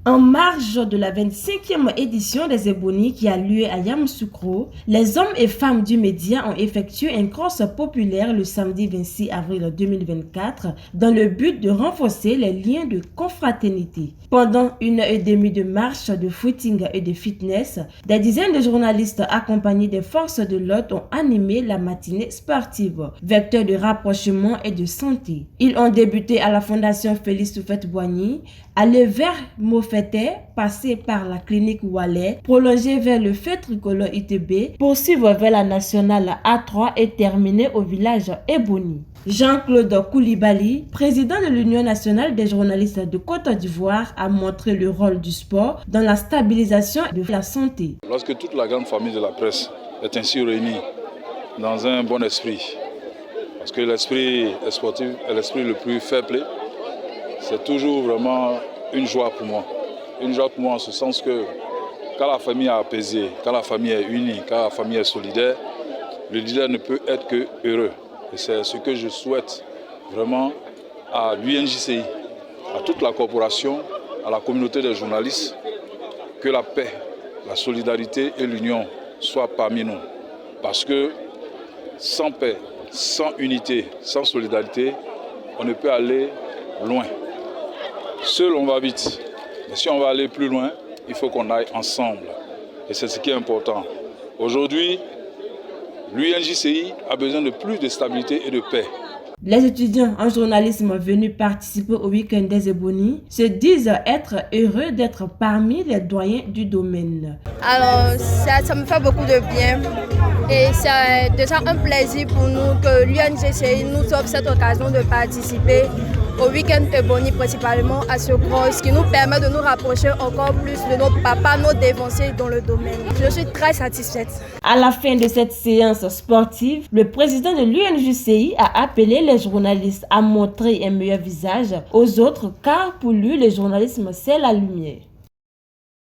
En marge de la 25e édition des Ebonies qui a lieu à Yamoussoukro, les hommes et femmes du média ont effectué une course populaire le samedi 26 avril 2024 dans le but de renforcer les liens de confraternité. Pendant 1h30 de marche, de footing et de fitness, des dizaines de journalistes accompagnés des forces de l'ordre ont animé la matinée sportive, vecteur de rapprochement et de santé. Ils ont débuté à la Fondation Félix Houphouët-Boigny, allé vers Mofete, passé par la clinique Wallet, prolongé vers le feu tricolore ITB, poursuivre vers la nationale A3 et terminer au village Eboni. Jean-Claude Koulibaly, président de l'Union nationale des journalistes de Côte d'Ivoire, a montré le rôle du sport dans la stabilisation de la santé. Lorsque toute la grande famille de la presse est ainsi réunie dans un bon esprit, parce que l'esprit sportif est l'esprit le plus fair play, c'est toujours vraiment une joie pour moi. Une joie pour moi en ce sens que quand la famille est apaisée, quand la famille est unie, quand la famille est solidaire, le leader ne peut être que heureux. Et c'est ce que je souhaite vraiment à l'UNJCI, à toute la corporation, à la communauté des journalistes, que la paix, la solidarité et l'union soient parmi nous. Parce que sans paix, sans unité, sans solidarité, on ne peut aller loin. Seul, on va vite. Mais si on va aller plus loin, il faut qu'on aille ensemble. Et c'est ce qui est important. Aujourd'hui, l'UNJCI a besoin de plus de stabilité et de paix. Les étudiants en journalisme venus participer au week-end des Ebonies se disent être heureux d'être parmi les doyens du domaine. Alors, ça me fait beaucoup de bien. Et c'est déjà un plaisir pour nous que l'UNJCI nous offre cette occasion de participer au week-end Eboni, principalement à ce cross qui nous permet de nous rapprocher encore plus de nos papas, nos dévanciers dans le domaine. Je suis très satisfaite. À la fin de cette séance sportive, le président de l'UNJCI a appelé les journalistes à montrer un meilleur visage aux autres car pour lui, le journalisme, c'est la lumière.